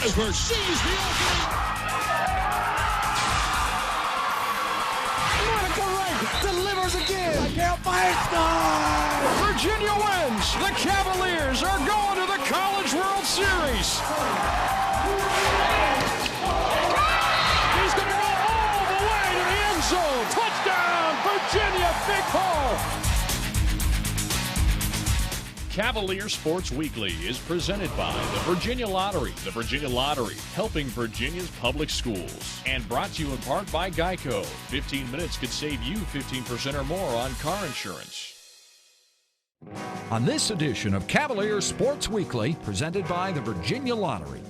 Gettysburg sees the opening. Monica Wright delivers again. Feinstein. Virginia wins. The Cavaliers are going to the College World Series. He's going to go all the way to the end zone. Touchdown, Virginia, Big Paul. Cavalier Sports Weekly is presented by the Virginia Lottery. The Virginia Lottery, helping Virginia's public schools. And brought to you in part by Geico. 15 minutes could save you 15% or more on car insurance. On this edition of Cavalier Sports Weekly, presented by the Virginia Lottery.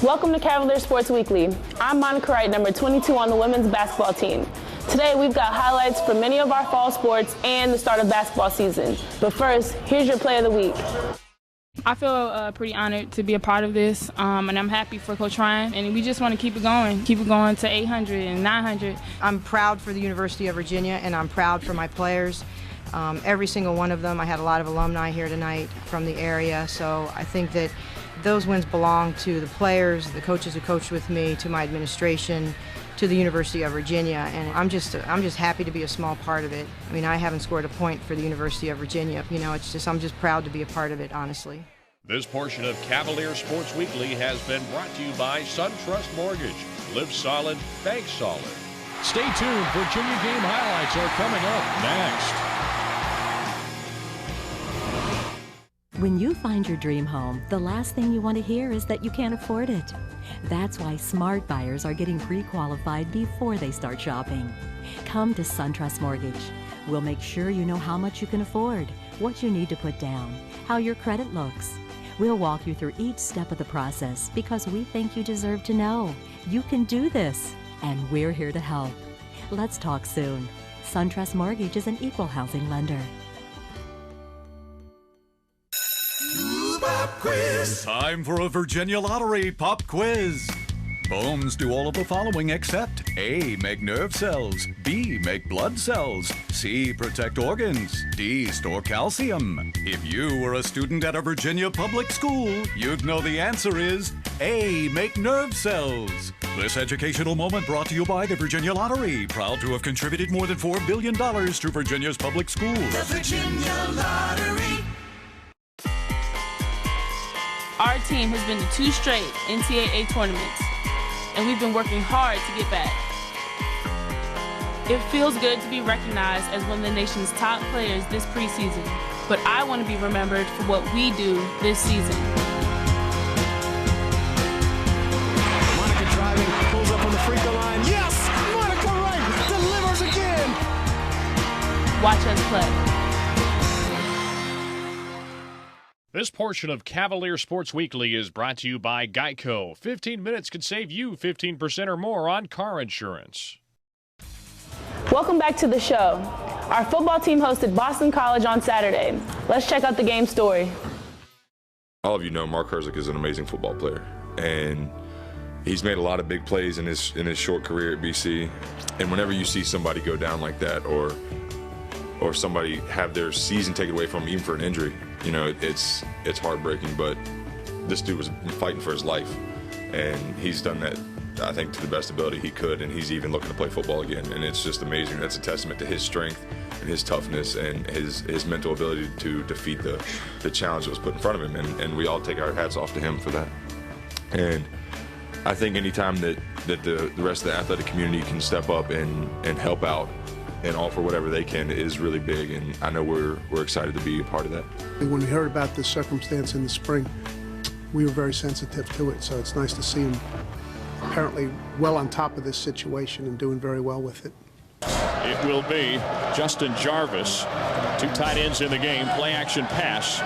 Welcome to Cavalier Sports Weekly. I'm Monica Wright, number 22 on the women's basketball team. Today we've got highlights from many of our fall sports and the start of basketball season. But first, here's your play of the week. I feel pretty honored to be a part of this, and I'm happy for Coach Ryan, and we just want to keep it going to 800 and 900. I'm proud for the University of Virginia, and I'm proud for my players. Every single one of them. I had a lot of alumni here tonight from the area, so I think that those wins belong to the players, the coaches who coached with me, to my administration, to the University of Virginia, and I'm just happy to be a small part of it. I mean, I haven't scored a point for the University of Virginia. You know, I'm just proud to be a part of it, honestly. This portion of Cavalier Sports Weekly has been brought to you by SunTrust Mortgage. Live solid, bank solid. Stay tuned. Virginia game highlights are coming up next. When you find your dream home, the last thing you want to hear is that you can't afford it. That's why smart buyers are getting pre-qualified before they start shopping. Come to SunTrust Mortgage. We'll make sure you know how much you can afford, what you need to put down, how your credit looks. We'll walk you through each step of the process because we think you deserve to know. You can do this, and we're here to help. Let's talk soon. SunTrust Mortgage is an equal housing lender. Pop quiz. Time for a Virginia Lottery pop quiz. Bones do all of the following except A, make nerve cells, B, make blood cells, C, protect organs, D, store calcium. If you were a student at a Virginia public school, you'd know the answer is A, make nerve cells. This educational moment brought to you by the Virginia Lottery, proud to have contributed more than $4 billion to Virginia's public schools. The Virginia Lottery. Our team has been to 2 straight NCAA tournaments, and we've been working hard to get back. It feels good to be recognized as one of the nation's top players this preseason, but I want to be remembered for what we do this season. Monica driving, pulls up on the free throw line. Yes! Monica Wright delivers again! Watch us play. This portion of Cavalier Sports Weekly is brought to you by Geico. 15 minutes could save you 15% or more on car insurance. Welcome back to the show. Our football team hosted Boston College on Saturday. Let's check out the game story. All of you know Mark Herzog is an amazing football player, and he's made a lot of big plays in his short career at BC. And whenever you see somebody go down like that, or somebody have their season taken away from them, even for an injury, you know, it's heartbreaking. But this dude was fighting for his life, and he's done that, I think, to the best ability he could, and he's even looking to play football again. And it's just amazing. That's a testament to his strength and his toughness and his mental ability to defeat the challenge that was put in front of him. And we all take our hats off to him for that. And I think anytime that the rest of the athletic community can step up and help out and offer whatever they can is really big, and I know we're excited to be a part of that. When we heard about this circumstance in the spring, we were very sensitive to it, so it's nice to see him apparently well on top of this situation and doing very well with it. It will be Justin Jarvis. 2 tight ends in the game. Play action pass.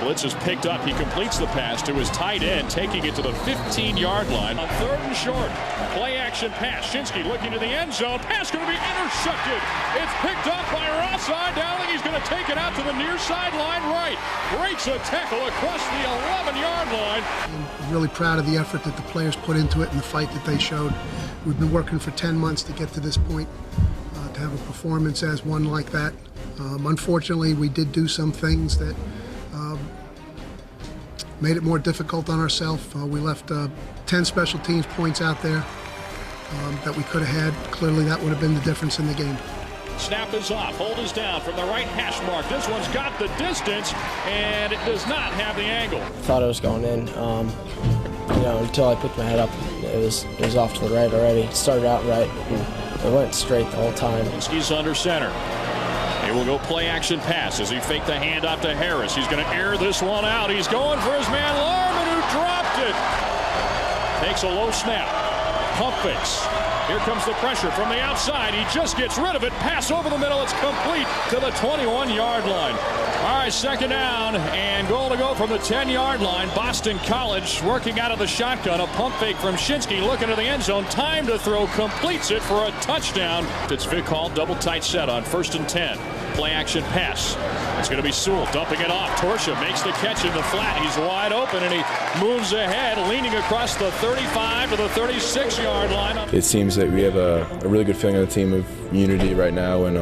Blitz is picked up. He completes the pass to his tight end, taking it to the 15-yard line. On 3rd and short. Play action pass. Shinsky looking to the end zone. Pass going to be intercepted. It's picked up by Rossai Dowling. He's going to take it out to the near sideline right. Breaks a tackle across the 11-yard line. I'm really proud of the effort that the players put into it and the fight that they showed. We've been working for 10 months to get to this point, to have a performance as one like that. Unfortunately, we did do some things that made it more difficult on ourselves. We left 10 special teams points out there that we could have had. Clearly, that would have been the difference in the game. Snap is off. Hold is down from the right hash mark. This one's got the distance, and it does not have the angle. Thought it was going in. Until I picked my head up, it was off to the right already. It started out right, and it went straight the whole time. He's under center. He will go play action pass as he faked the handoff to Harris. He's going to air this one out. He's going for his man Larman, who dropped it. Takes a low snap. Pump fakes. Here comes the pressure from the outside. He just gets rid of it. Pass over the middle. It's complete to the 21-yard line. All right, 2nd down and goal to go from the 10-yard line. Boston College working out of the shotgun. A pump fake from Shinsky looking to the end zone. Time to throw. Completes it for a touchdown. It's Vic Hall double tight set on 1st and 10. Play action pass. It's going to be Sewell dumping it off. Torsha makes the catch in the flat. He's wide open and he moves ahead, leaning across the 35 to the 36-yard line. It seems that we have a really good feeling on the team of unity right now, and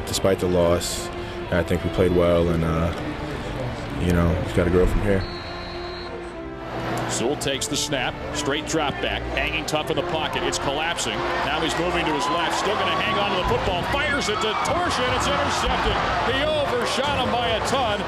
despite the loss, I think we played well, and we've got to grow from here. Sewell takes the snap, straight drop back, hanging tough in the pocket. It's collapsing. Now he's moving to his left, still going to hang on to the football. Fires it to Torsha, and it's intercepted. He overshot him by a ton.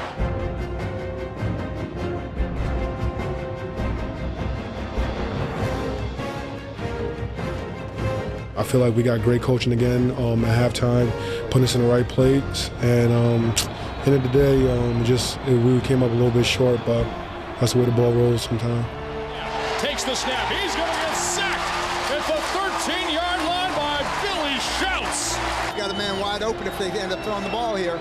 I feel like we got great coaching again at halftime, putting us in the right place. And at the end of the day, we came up a little bit short, but that's the way the ball rolls sometimes. Takes the snap. He's going to get sacked at the 13-yard line by Billy Schultz. Got the man wide open if they end up throwing the ball here.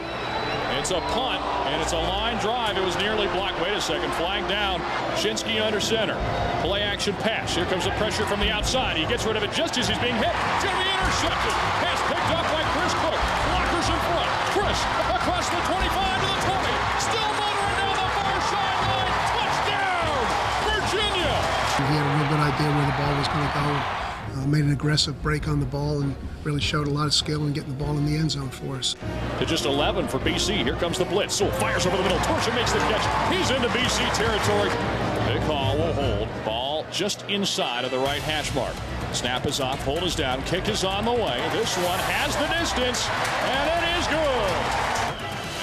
It's a punt, and it's a line drive. It was nearly blocked. Wait a second. Flag down. Shinsky under center. Play action pass. Here comes the pressure from the outside. He gets rid of it just as he's being hit. It's going to be intercepted. Pass picked up by Chris Cook. Blockers in front. Chris across the 25 to the 20. Still motoring down the far sideline. Touchdown, Virginia. He had a real good idea where the ball was going to go. Made an aggressive break on the ball and really showed a lot of skill in getting the ball in the end zone for us. To just 11 for BC. Here comes the blitz. Sewell fires over the middle. Torsha makes the catch. He's into BC territory. Big Hall will hold. Ball just inside of the right hash mark. Snap is off. Hold is down. Kick is on the way. This one has the distance, and it is good.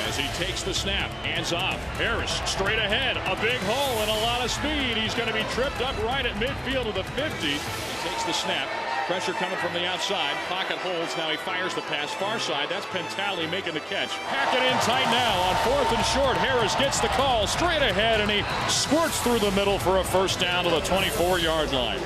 As he takes the snap, hands off. Harris straight ahead. A big hole and a lot of speed. He's going to be tripped up right at midfield of the 50. He takes the snap. Pressure coming from the outside. Pocket holds. Now he fires the pass far side. That's Pentali making the catch. Pack it in tight now on 4th and short. Harris gets the call straight ahead, and he squirts through the middle for a first down to the 24-yard line.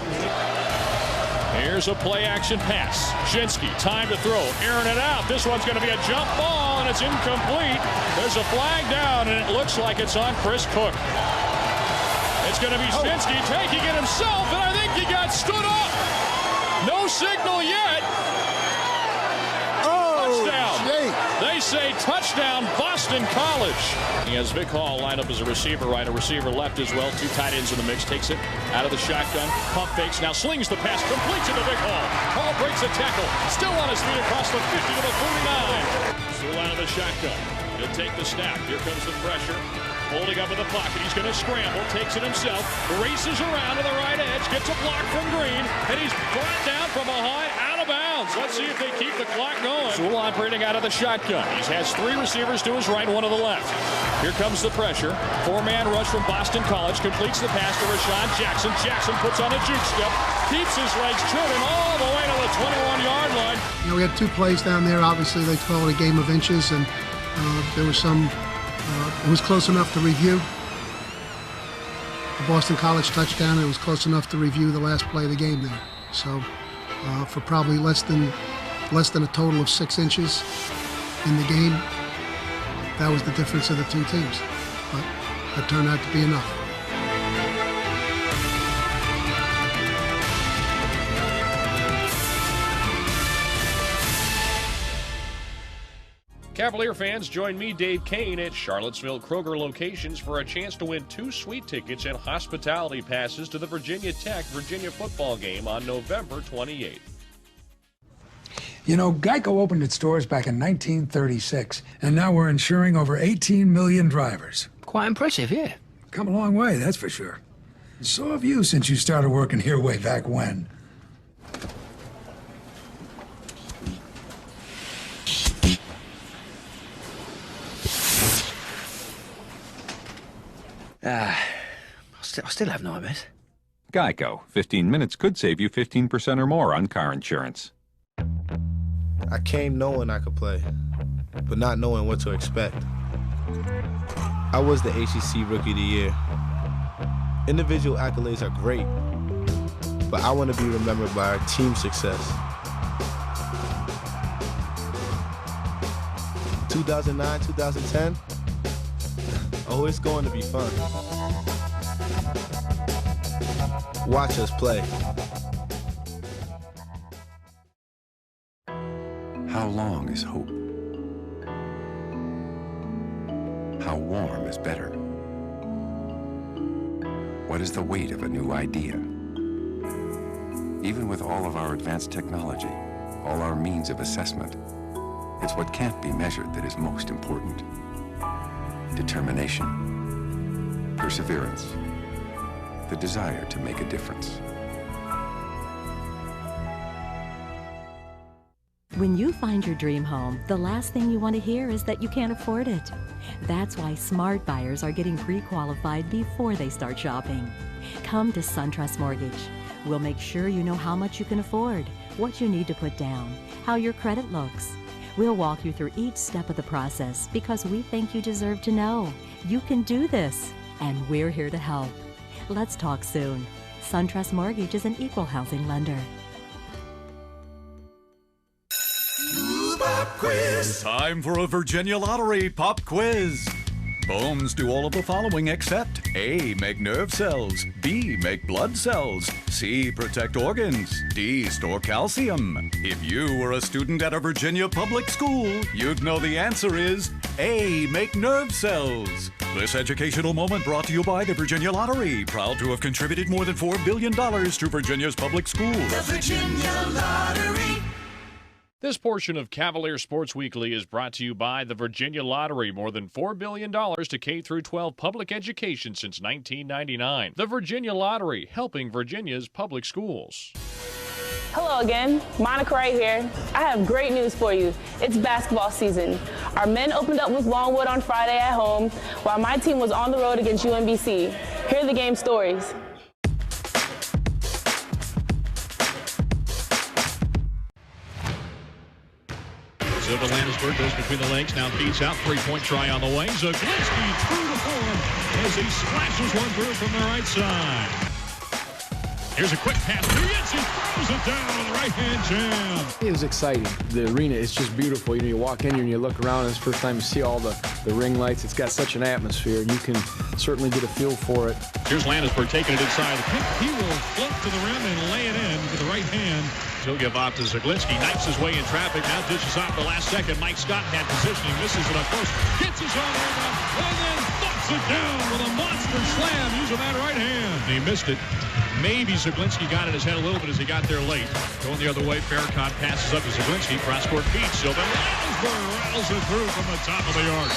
Here's a play-action pass. Shinsky, time to throw. Airing it out. This one's going to be a jump ball, and it's incomplete. There's a flag down, and it looks like it's on Chris Cook. It's going to be Shinsky taking it himself, and I think he got stood up. No signal yet. Touchdown. They say touchdown, Boston College. He has Vic Hall lined up as a receiver right, a receiver left as well. 2 tight ends in the mix. Takes it out of the shotgun. Pump fakes. Now slings the pass. Completes it to Vic Hall. Hall breaks a tackle. Still on his feet across the 50 to the 49. Still out of the shotgun. He'll take the snap. Here comes the pressure. Holding up in the pocket. He's going to scramble. Takes it himself. Races around to the right edge. Gets a block from Green. And he's brought down from behind. Out of bounds. Let's see if they keep the clock going. Sewell operating out of the shotgun. He has 3 receivers to his right, 1 to the left. Here comes the pressure. 4-man rush from Boston College. Completes the pass to Rashawn Jackson. Jackson puts on a juke step. Keeps his legs trimming all the way to the 21-yard line. We had 2 plays down there. Obviously, they call it a game of inches, and there was some. It was close enough to review the Boston College touchdown. It was close enough to review the last play of the game there. So for probably less than less than a total of 6 inches in the game. That was the difference of the two teams, but that turned out to be enough. Cavalier fans, join me, Dave Kane, at Charlottesville Kroger locations for a chance to win 2 sweet tickets and hospitality passes to the Virginia Tech-Virginia football game on November 28th. You know, Geico opened its doors back in 1936, and now we're insuring over 18 million drivers. Quite impressive, yeah. Come a long way, that's for sure. So have you since you started working here way back when. I still have nightmares. Geico. 15 minutes could save you 15% or more on car insurance. I came knowing I could play, but not knowing what to expect. I was the ACC Rookie of the Year. Individual accolades are great, but I want to be remembered by our team success. 2009, 2010, oh, it's going to be fun. Watch us play. How long is hope? How warm is better? What is the weight of a new idea? Even with all of our advanced technology, all our means of assessment, it's what can't be measured that is most important. Determination, perseverance, the desire to make a difference. When you find your dream home, the last thing you want to hear is that you can't afford it. That's why smart buyers are getting pre-qualified before they start shopping. Come to SunTrust Mortgage. We'll make sure you know how much you can afford, what you need to put down, how your credit looks. We'll walk you through each step of the process because we think you deserve to know. You can do this, and we're here to help. Let's talk soon. SunTrust Mortgage is an equal housing lender. Pop quiz. Time for a Virginia Lottery pop quiz. Bones do all of the following except A, make nerve cells, B, make blood cells, C, protect organs, D, store calcium. If you were a student at a Virginia public school, you'd know the answer is A, make nerve cells. This educational moment brought to you by the Virginia Lottery, proud to have contributed more than $4 billion to Virginia's public schools. The Virginia Lottery. This portion of Cavalier Sports Weekly is brought to you by the Virginia Lottery. More than $4 billion to K-12 public education since 1999. The Virginia Lottery, helping Virginia's public schools. Hello again, Monica Wright here. I have great news for you. It's basketball season. Our men opened up with Longwood on Friday at home, while my team was on the road against UMBC. Here are the game stories. Silva Landisberg goes between the legs, now feeds out, three-point try on the way. Zaglinski true to form as he splashes one through from the right side. Here's a quick pass to Yates. He throws it down with the right-hand jam. It was exciting. The arena is just beautiful. You know, you walk in here and you look around, and it's the first time you see all the ring lights. It's got such an atmosphere, and you can certainly get a feel for it. Here's Landisberg taking it inside the pick. He will float to the rim and lay it in with the right hand. He'll give off to Zaglinski. Knifes his way in traffic. Now dishes out the last second. Mike Scott had positioning. Misses it up close. Gets his own rebound. And then thumps it down with a monster slam using that right hand. He missed it. Maybe Zaglinski got in his head a little bit as he got there late. Going the other way, Farrakhan passes up to Zaglinski. Cross-court feed. Silva Landisberg rattles it through from the top of the arc.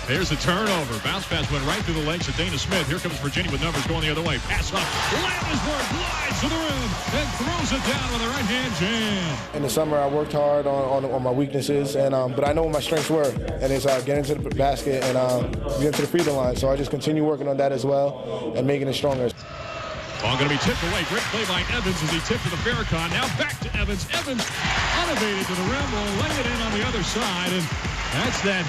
There's the turnover. Bounce pass went right through the legs of Dana Smith. Here comes Virginia with numbers going the other way. Pass up. Landisberg glides to the rim and throws it down with a right-hand jam. In the summer, I worked hard on my weaknesses, and but I know what my strengths were, and it's getting to the basket and getting to the free throw line. So I just continue working on that as well and making it stronger. Ball going to be tipped away. Great play by Evans as he tipped to the Farrakhan. Now back to Evans. Evans elevated to the rim. Will lay it in on the other side, and that's that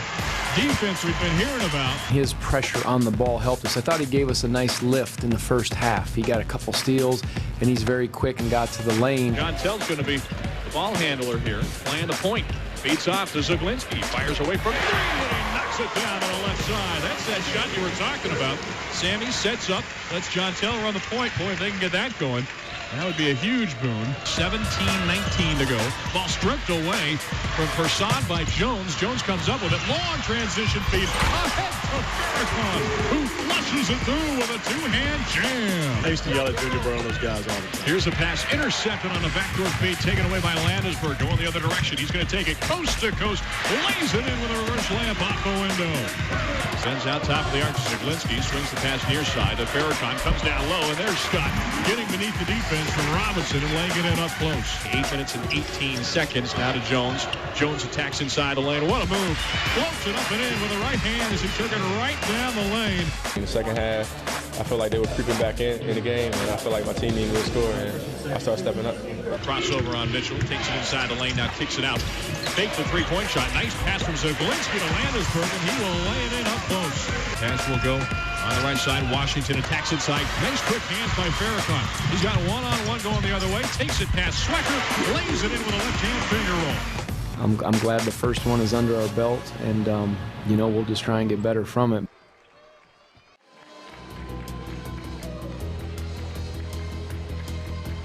defense we've been hearing about. His pressure on the ball helped us. I thought he gave us a nice lift in the first half. He got a couple steals, and he's very quick and got to the lane. John Tell's going to be the ball handler here, playing the point. Beats off to Zaglinski. Fires away from three, and he knocks it down on the left side. That's that shot you were talking about. Sammy sets up, lets John Taylor on the point. Boy, if they can get that going, that would be a huge boon. 17-19 to go. Ball stripped away from Persaud by Jones. Jones comes up with it. Long transition feed. Ahead to Farrakhan, who flushes it through with a two-hand jam. I used to yell at Junior Burrow and those guys all the time. Here's a pass intercepted on the backdoor feed, taken away by Landisberg, going the other direction. He's going to take it coast to coast, lays it in with a reverse layup off the window. Sends out top of the arc to Zaglinski, swings the pass near side to Farrakhan, comes down low, and there's Scott getting beneath the defense from Robinson and laying it in up close. 8 minutes and 18 seconds now to Jones. Jones attacks inside the lane. What a move. Floats it up and in with the right hand as he took it right down the lane. In the second half, I felt like they were creeping back in the game, and I felt like my team needed to score, and I started stepping up. Crossover on Mitchell, takes it inside the lane, now kicks it out. Fakes the three-point shot. Nice pass from Zaglinski to Landisberg, and he will lay it in up close. Pass will go on the right side. Washington attacks inside. Nice quick hands by Farrakhan. He's got one-on-one going the other way. Takes it past Swecker, lays it in with a left-hand finger roll. I'm glad the first one is under our belt, and we'll just try and get better from it.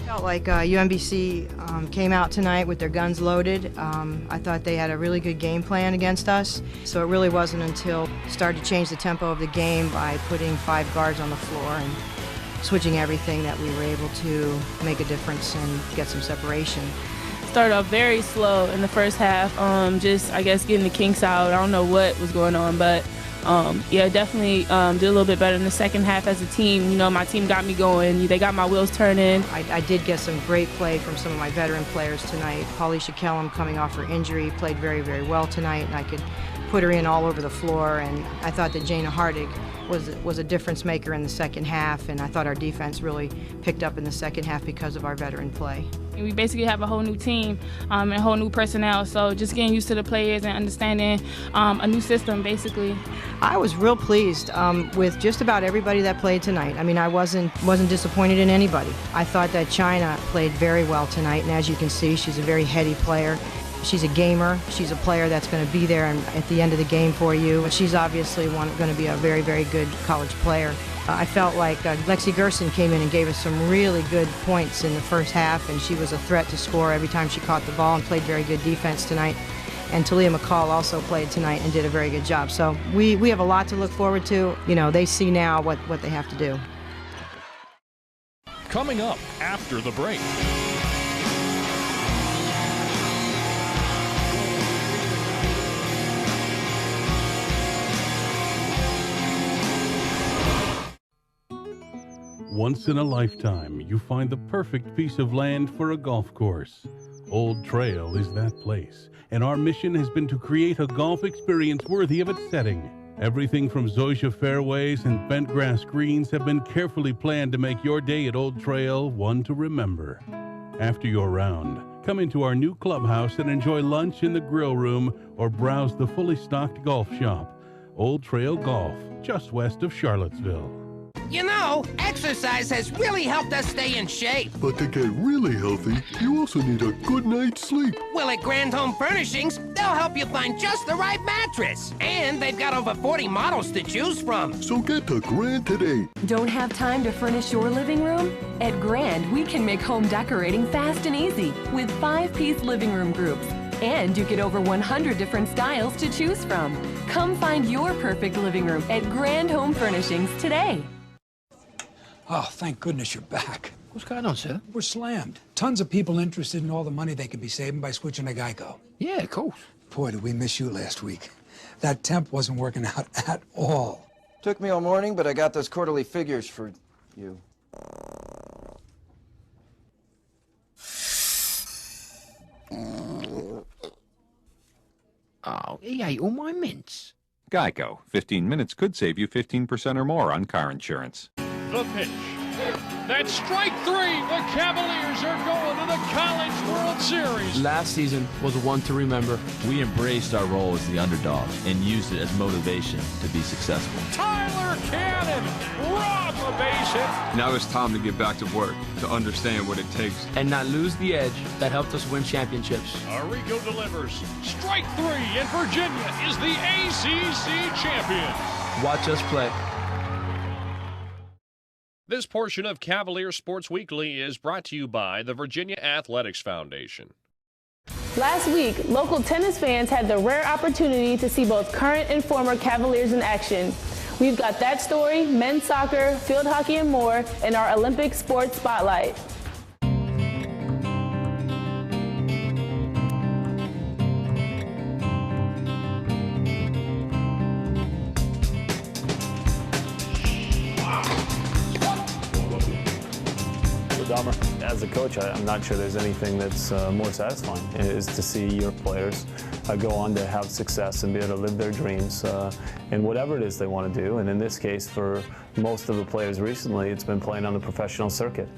Felt like UMBC came out tonight with their guns loaded. I thought they had a really good game plan against us. So it really wasn't until started to change the tempo of the game by putting 5 guards on the floor and switching everything that we were able to make a difference and get some separation. Started off very slow in the first half, just I guess getting the kinks out. I don't know what was going on, but yeah, definitely did a little bit better in the second half as a team. My team got me going. They got my wheels turning. I did get some great play from some of my veteran players tonight. Paulisha Kellum, coming off her injury, played very, very well tonight, and I could put her in all over the floor. And I thought that Jana Hardig was a difference maker in the second half, and I thought our defense really picked up in the second half because of our veteran play. We basically have a whole new team and a whole new personnel, so just getting used to the players and understanding a new system, basically. I was real pleased with just about everybody that played tonight. I mean, I wasn't disappointed in anybody. I thought that China played very well tonight, and as you can see, she's a very heady player. She's a gamer. She's a player that's going to be there at the end of the game for you. She's obviously going to be a very, very good college player. I felt like Lexi Gerson came in and gave us some really good points in the first half, and she was a threat to score every time she caught the ball and played very good defense tonight. And Talia McCall also played tonight and did a very good job. So we have a lot to look forward to. They see now what they have to do. Coming up after the break. Once in a lifetime, you find the perfect piece of land for a golf course. Old Trail is that place, and our mission has been to create a golf experience worthy of its setting. Everything from zoysia fairways and bent grass greens have been carefully planned to make your day at Old Trail one to remember. After your round, come into our new clubhouse and enjoy lunch in the grill room or browse the fully stocked golf shop. Old Trail Golf, just west of Charlottesville. Exercise has really helped us stay in shape. But to get really healthy, you also need a good night's sleep. Well, at Grand Home Furnishings, they'll help you find just the right mattress. And they've got over 40 models to choose from. So get to Grand today. Don't have time to furnish your living room? At Grand, we can make home decorating fast and easy with 5-piece living room groups. And you get over 100 different styles to choose from. Come find your perfect living room at Grand Home Furnishings today. Oh, thank goodness you're back. What's going on, sir? We're slammed. Tons of people interested in all the money they could be saving by switching to Geico. Yeah, of course. Boy, did we miss you last week. That temp wasn't working out at all. Took me all morning, but I got those quarterly figures for you. Oh, he ate all my mints. Geico. 15 minutes could save you 15% or more on car insurance. The pitch. That's strike three. The Cavaliers are going to the College World Series. Last season was one to remember. We embraced our role as the underdog and used it as motivation to be successful. Tyler Cannon, robbed the base hit. Now it's time to get back to work, to understand what it takes. And not lose the edge that helped us win championships. Arrigo delivers. Strike three, and Virginia is the ACC champion. Watch us play. This portion of Cavalier Sports Weekly is brought to you by the Virginia Athletics Foundation. Last week, local tennis fans had the rare opportunity to see both current and former Cavaliers in action. We've got that story, men's soccer, field hockey, and more in our Olympic Sports Spotlight. As a coach, I'm not sure there's anything that's more satisfying, is to see your players go on to have success and be able to live their dreams in whatever it is they want to do. And in this case, for most of the players recently, it's been playing on the professional circuit.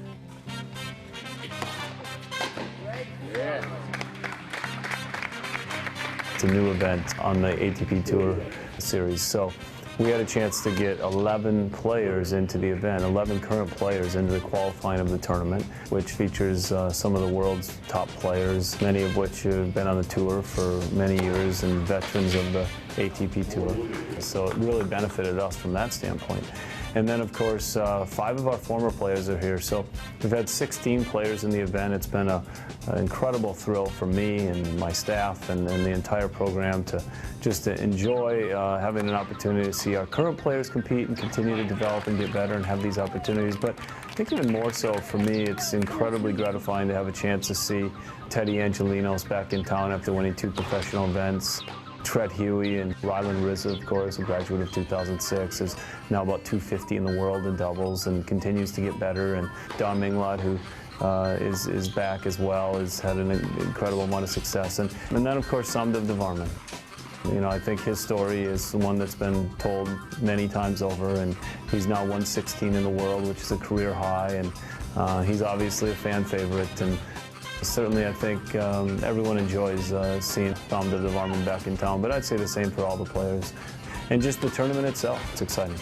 It's a new event on the ATP Tour Series. So we had a chance to get 11 players into the event, 11 current players into the qualifying of the tournament, which features some of the world's top players, many of which have been on the tour for many years and veterans of the ATP Tour. So it really benefited us from that standpoint. And then, of course, 5 of our former players are here. So we've had 16 players in the event. It's been an incredible thrill for me and my staff and the entire program to just to enjoy having an opportunity to see our current players compete and continue to develop and get better and have these opportunities. But I think even more so for me, it's incredibly gratifying to have a chance to see Teddy Angelinos back in town after winning 2 professional events. Tret Huey and Ryland Rizza, of course, a graduate of 2006, is now about 250 in the world in doubles and continues to get better. And Don Minglot, who is back as well, has had an incredible amount of success. And then, of course, Samdev Devarman. You know, I think his story is one that's been told many times over, and he's now 116 in the world, which is a career high, and he's obviously a fan favorite. And certainly, I think everyone enjoys seeing Samdev Devarman back in town, but I'd say the same for all the players. And just the tournament itself, it's exciting.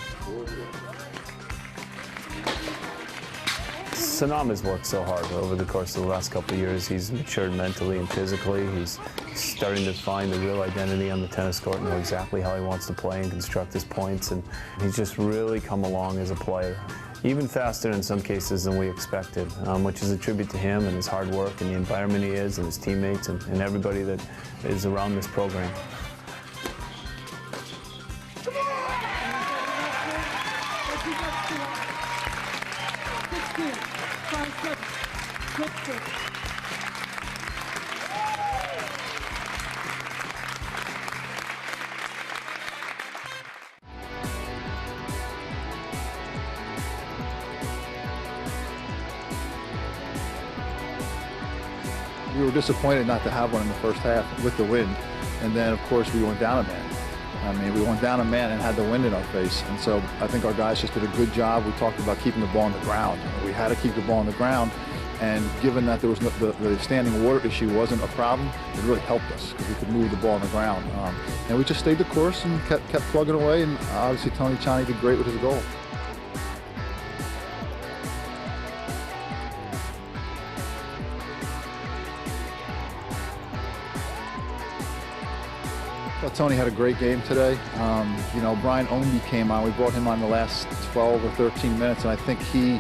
Sanam has worked so hard over the course of the last couple of years. He's matured mentally and physically. He's starting to find a real identity on the tennis court and know exactly how he wants to play and construct his points. And he's just really come along as a player, even faster in some cases than we expected, which is a tribute to him and his hard work and the environment he is and his teammates and everybody that is around this program. We were disappointed not to have one in the first half with the wind. And then, of course, we went down a man. I mean, we went down a man and had the wind in our face. And so I think our guys just did a good job. We talked about keeping the ball on the ground. We had to keep the ball on the ground. And given that there was the standing water issue wasn't a problem, it really helped us because we could move the ball on the ground. And we just stayed the course and kept plugging away. And obviously, Tony Chani did great with his goal. Well, Tony had a great game today. You know, Brian Ownby came on. We brought him on the last 12 or 13 minutes, and I think he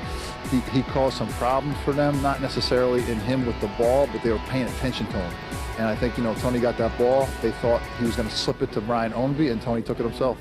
caused some problems for them, not necessarily in him with the ball, but they were paying attention to him. And I think, you know, Tony got that ball. They thought he was going to slip it to Brian Ownby, and Tony took it himself.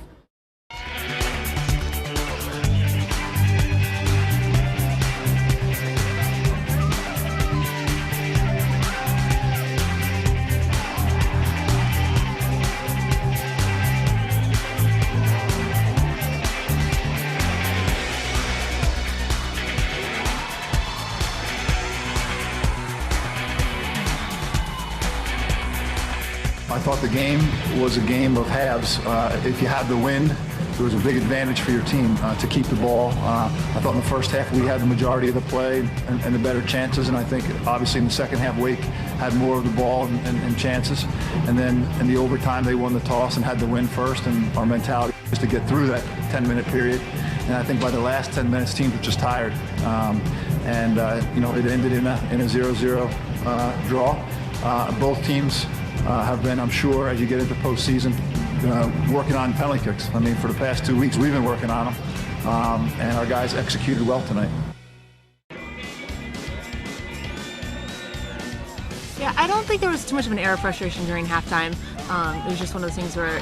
I thought the game was a game of halves. If you had the wind, it was a big advantage for your team to keep the ball. I thought in the first half we had the majority of the play and the better chances, and I think obviously in the second half Wake had more of the ball and chances. And then in the overtime they won the toss and had the win first, and our mentality was to get through that 10-minute period. And I think by the last 10 minutes teams were just tired. It ended in a 0-0 draw. Both teams have been, I'm sure, as you get into postseason, working on penalty kicks. I mean, for the past 2 weeks, we've been working on them, and our guys executed well tonight. Yeah, I don't think there was too much of an air of frustration during halftime. It was just one of those things where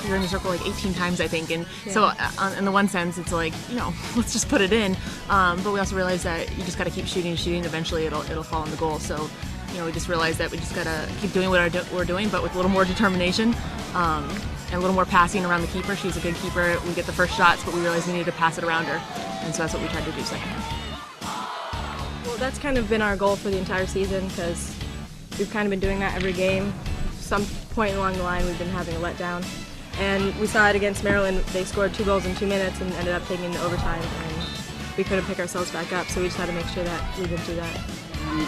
we were in the circle like 18 times, I think, and so in the one sense, it's like, let's just put it in. But we also realized that you just got to keep shooting, and eventually it'll fall in the goal. So, we just realized that we just got to keep doing what we're doing, but with a little more determination and a little more passing around the keeper. She's a good keeper. We get the first shots, but we realized we needed to pass it around her, and so that's what we tried to do second half. Well, that's kind of been our goal for the entire season, because we've kind of been doing that every game. Some point along the line, we've been having a letdown. And we saw it against Maryland. They scored 2 goals in 2 minutes and ended up taking it to overtime, and we couldn't pick ourselves back up, so we just had to make sure that we didn't do that.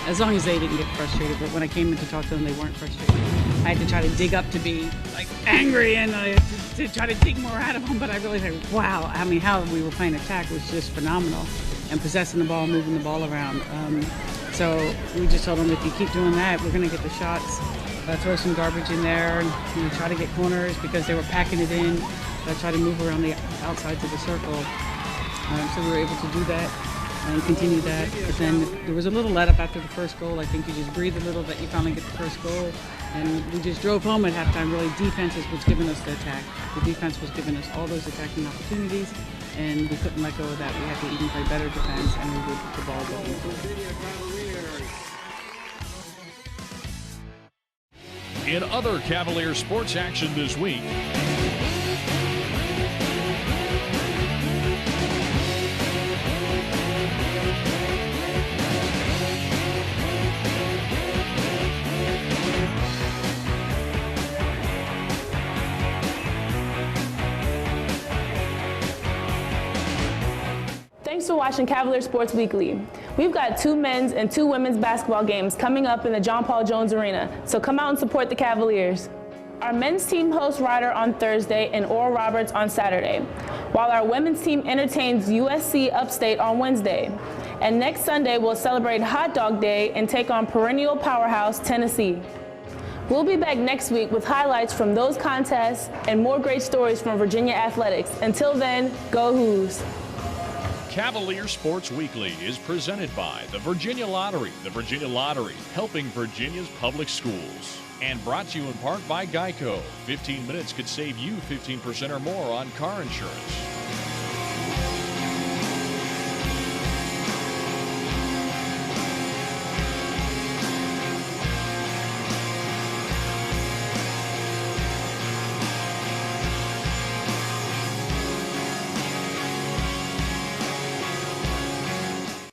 As long as they didn't get frustrated, but when I came in to talk to them, they weren't frustrated. I had to try to dig up to be angry and to try to dig more out of them, but I really think, wow, I mean, how we were playing attack was just phenomenal, and possessing the ball, moving the ball around. So we just told them, if you keep doing that, we're going to get the shots. Throw some garbage in there and try to get corners, because they were packing it in. Try to move around the outsides of the circle. So we were able to do that and continue that. But then there was a little let up after the first goal. I think you just breathe a little that you finally get the first goal. And we just drove home at halftime. Really, defense was giving us the attack. The defense was giving us all those attacking opportunities, and we couldn't let go of that. We had to even play better defense, and we would get the ball going. In other Cavalier sports action this week, Thanks for watching Cavalier Sports Weekly. We've got 2 men's and 2 women's basketball games coming up in the John Paul Jones Arena, so come out and support the Cavaliers. Our men's team hosts Rider on Thursday and Oral Roberts on Saturday, while our women's team entertains USC Upstate on Wednesday. And next Sunday, we'll celebrate Hot Dog Day and take on perennial powerhouse Tennessee. We'll be back next week with highlights from those contests and more great stories from Virginia athletics. Until then, go Hoos! Cavalier Sports Weekly is presented by the Virginia Lottery. The Virginia Lottery, helping Virginia's public schools. And brought to you in part by Geico. 15 minutes could save you 15% or more on car insurance.